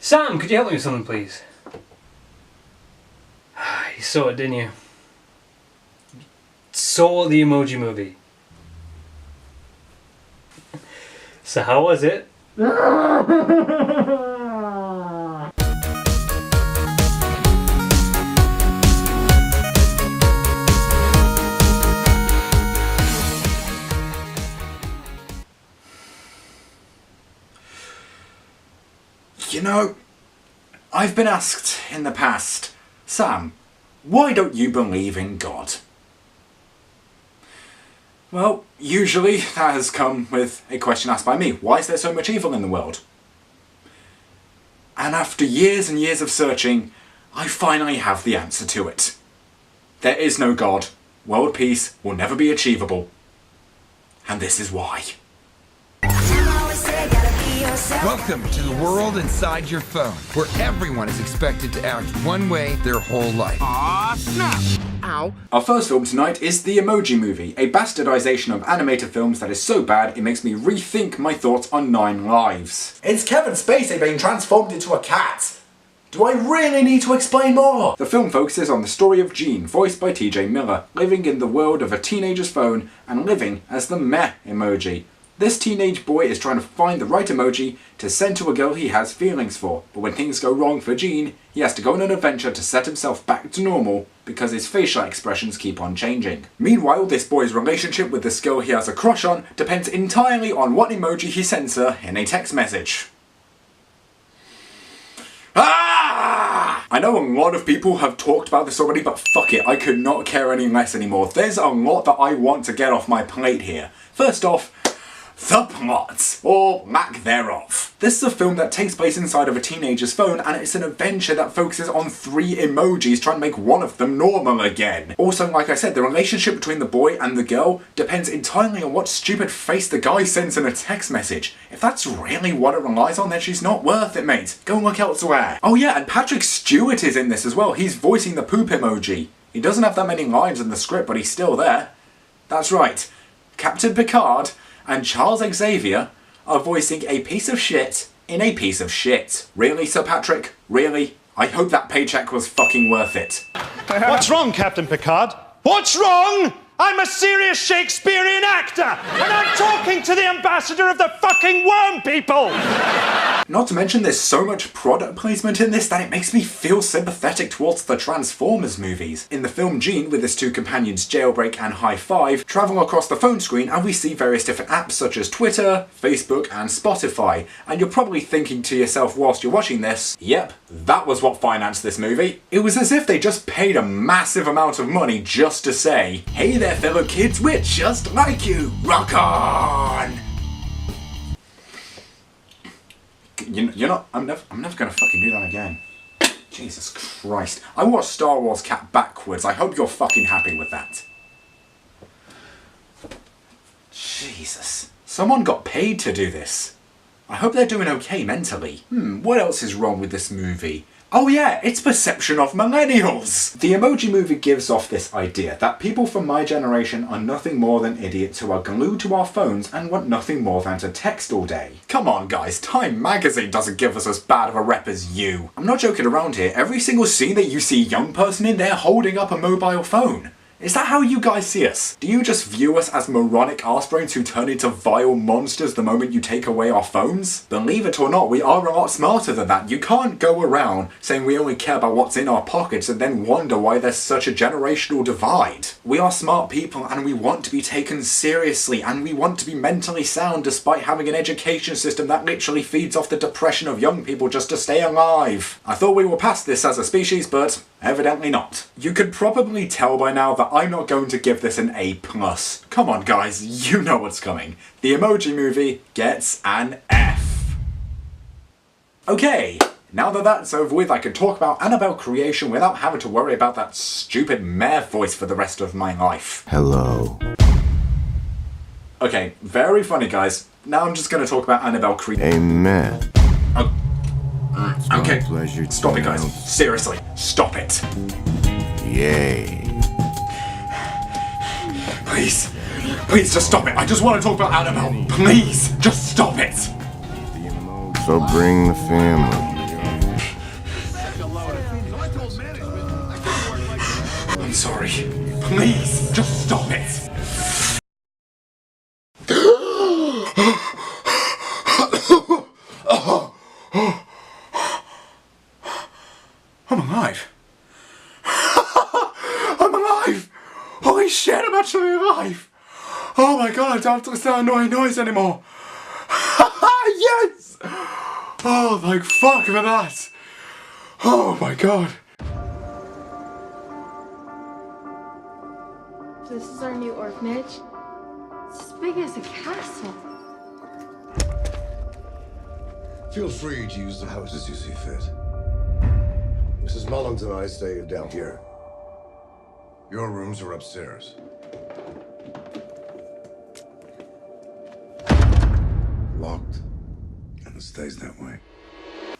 Sam, could you help me with something, please? You saw it, didn't you? Saw the Emoji Movie. So how was it? You know, I've been asked in the past, Sam, why don't you believe in God? Well, usually that has come with a question asked by me. Why is there so much evil in the world? And after years and years of searching, I finally have the answer to it. There is no God. World peace will never be achievable. And this is why. Welcome to the world inside your phone, where everyone is expected to act one way their whole life. Aw, snap! Ow. Our first film tonight is the Emoji Movie, a bastardization of animated films that is so bad it makes me rethink my thoughts on 9 lives. It's Kevin Spacey being transformed into a cat! Do I really need to explain more? The film focuses on the story of Gene, voiced by TJ Miller, living in the world of a teenager's phone and living as the meh emoji. This teenage boy is trying to find the right emoji to send to a girl he has feelings for, but when things go wrong for Gene, he has to go on an adventure to set himself back to normal because his facial expressions keep on changing. Meanwhile, this boy's relationship with this girl he has a crush on depends entirely on what emoji he sends her in a text message. Ah! I know a lot of people have talked about this already, but fuck it, I could not care any less anymore. There's a lot that I want to get off my plate here. First off, the plot, or lack thereof. This is a film that takes place inside of a teenager's phone, and it's an adventure that focuses on 3 emojis trying to make one of them normal again. Also, like I said, the relationship between the boy and the girl depends entirely on what stupid face the guy sends in a text message. If that's really what it relies on, then she's not worth it, mate. Go look elsewhere. Oh yeah, and Patrick Stewart is in this as well. He's voicing the poop emoji. He doesn't have that many lines in the script, but he's still there. That's right. Captain Picard and Charles Xavier are voicing a piece of shit in a piece of shit. Really, Sir Patrick? Really? I hope that paycheck was fucking worth it. What's wrong, Captain Picard? What's wrong? I'm a serious Shakespearean actor, and I'm talking to the ambassador of the fucking worm people! Not to mention there's so much product placement in this that it makes me feel sympathetic towards the Transformers movies. In the film, Gene, with his 2 companions Jailbreak and High Five, travel across the phone screen and we see various different apps such as Twitter, Facebook and Spotify. And you're probably thinking to yourself whilst you're watching this, yep, that was what financed this movie. It was as if they just paid a massive amount of money just to say, hey there fellow kids, we're just like you, rock on! You're not. I'm never gonna fucking do that again. Jesus Christ. I watched Star Wars Cat backwards. I hope you're fucking happy with that. Jesus. Someone got paid to do this. I hope they're doing okay mentally. What else is wrong with this movie? Oh yeah, it's perception of millennials! The Emoji Movie gives off this idea that people from my generation are nothing more than idiots who are glued to our phones and want nothing more than to text all day. Come on guys, Time magazine doesn't give us as bad of a rep as you. I'm not joking around here, every single scene that you see a young person in there holding up a mobile phone. Is that how you guys see us? Do you just view us as moronic arsebrains who turn into vile monsters the moment you take away our phones? Believe it or not, we are a lot smarter than that. You can't go around saying we only care about what's in our pockets and then wonder why there's such a generational divide. We are smart people and we want to be taken seriously and we want to be mentally sound despite having an education system that literally feeds off the depression of young people just to stay alive. I thought we were past this as a species, but evidently not. You could probably tell by now that I'm not going to give this an A+. Come on guys, you know what's coming. The Emoji Movie gets an F. Okay, now that that's over with, I can talk about Annabelle creation without having to worry about that stupid mare voice for the rest of my life. Hello. Okay, very funny guys. Now I'm just going to talk about Annabelle creation. Amen. Okay, Pleasure. stop it guys. Seriously, stop it. Yay. Please, please just stop it. I just want to talk about Annabelle. Please, just stop it. So bring the family. Gary, please, just stop it. I'm alive. I'm alive. Holy shit, I'm actually alive. Oh my god, I don't have to listen to that annoying noise anymore. Yes! Oh, thank fuck for that. Oh my god. This is our new orphanage. It's as big as a castle. Feel free to use the house as you see fit. Mrs. Mullins and I stay down here. Your rooms are upstairs. Locked. And it stays that way.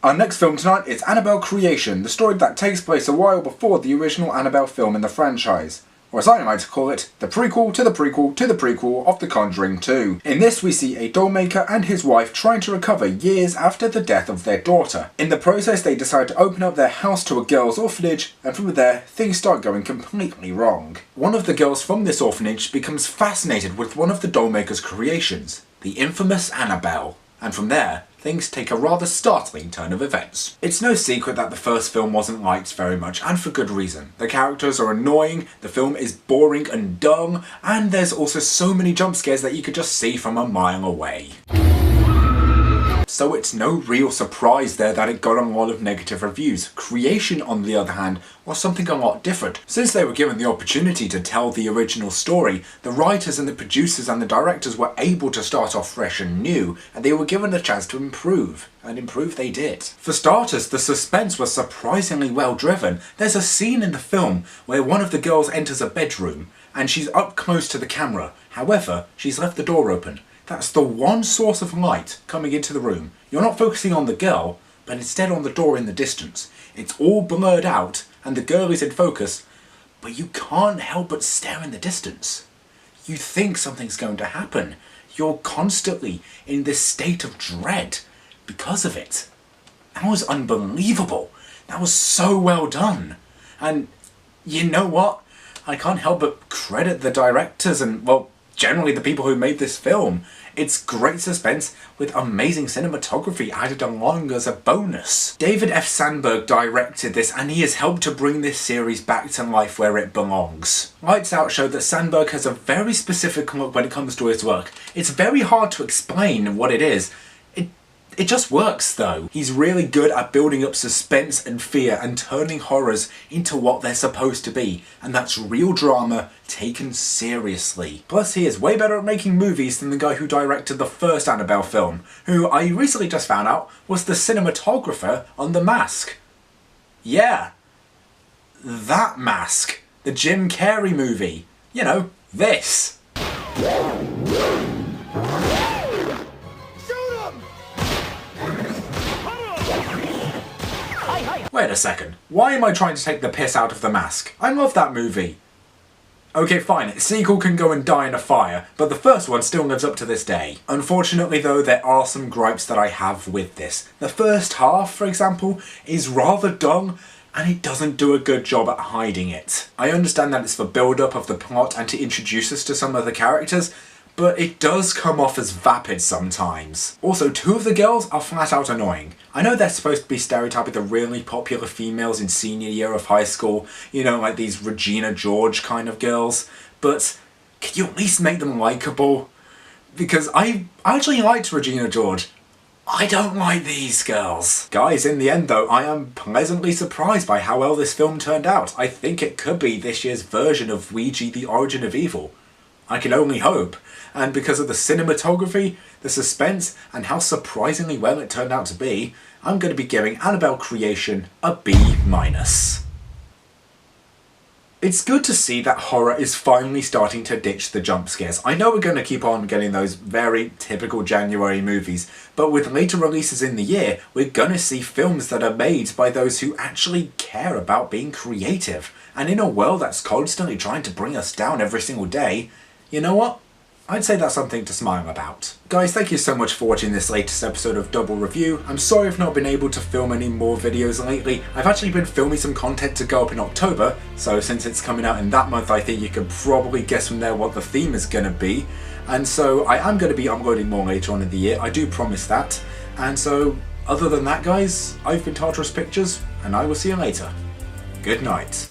Our next film tonight is Annabelle Creation, the story that takes place a while before the original Annabelle film in the franchise. Or as I like to call it, the prequel to the prequel to the prequel of The Conjuring 2. In this we see a dollmaker and his wife trying to recover years after the death of their daughter. In the process they decide to open up their house to a girls' orphanage, and from there things start going completely wrong. One of the girls from this orphanage becomes fascinated with one of the dollmaker's creations, the infamous Annabelle. And from there, things take a rather startling turn of events. It's no secret that the first film wasn't liked very much, and for good reason. The characters are annoying, the film is boring and dumb, and there's also so many jump scares that you could just see from a mile away. So it's no real surprise there that it got a lot of negative reviews. Creation, on the other hand, was something a lot different. Since they were given the opportunity to tell the original story, the writers and the producers and the directors were able to start off fresh and new, and they were given a chance to improve. And improve they did. For starters, the suspense was surprisingly well driven. There's a scene in the film where one of the girls enters a bedroom, and she's up close to the camera. However, she's left the door open. That's the one source of light coming into the room. You're not focusing on the girl, but instead on the door in the distance. It's all blurred out, and the girl is in focus, but you can't help but stare in the distance. You think something's going to happen. You're constantly in this state of dread because of it. That was unbelievable. That was so well done. And you know what? I can't help but credit the directors and, well, generally the people who made this film. It's great suspense with amazing cinematography added along as a bonus. David F. Sandberg directed this, and he has helped to bring this series back to life where it belongs. Lights Out showed that Sandberg has a very specific look when it comes to his work. It's very hard to explain what it is. It just works though. He's really good at building up suspense and fear and turning horrors into what they're supposed to be, and that's real drama taken seriously. Plus he is way better at making movies than the guy who directed the first Annabelle film, who I recently just found out was the cinematographer on The Mask. Yeah, that Mask. The Jim Carrey movie. You know, this. Wait a second, why am I trying to take the piss out of The Mask? I love that movie. Okay fine, its sequel can go and die in a fire, but the first one still lives up to this day. Unfortunately though, there are some gripes that I have with this. The first half, for example, is rather dull, and it doesn't do a good job at hiding it. I understand that it's for build-up of the plot and to introduce us to some of the characters, but it does come off as vapid sometimes. Also, two of the girls are flat out annoying. I know they're supposed to be stereotyping the really popular females in senior year of high school, you know, like these Regina George kind of girls, but can you at least make them likeable? Because I actually liked Regina George. I don't like these girls. Guys, in the end though, I am pleasantly surprised by how well this film turned out. I think it could be this year's version of Ouija: The Origin of Evil. I can only hope. And because of the cinematography, the suspense, and how surprisingly well it turned out to be, I'm going to be giving Annabelle Creation a B-. It's good to see that horror is finally starting to ditch the jump scares. I know we're going to keep on getting those very typical January movies, but with later releases in the year, we're going to see films that are made by those who actually care about being creative. And in a world that's constantly trying to bring us down every single day, you know what? I'd say that's something to smile about. Guys, thank you so much for watching this latest episode of Double Review. I'm sorry I've not been able to film any more videos lately. I've actually been filming some content to go up in October, so since it's coming out in that month, I think you can probably guess from there what the theme is going to be. And so I am going to be uploading more later on in the year, I do promise that. And so, other than that guys, I've been Tartarus Pictures, and I will see you later. Good night.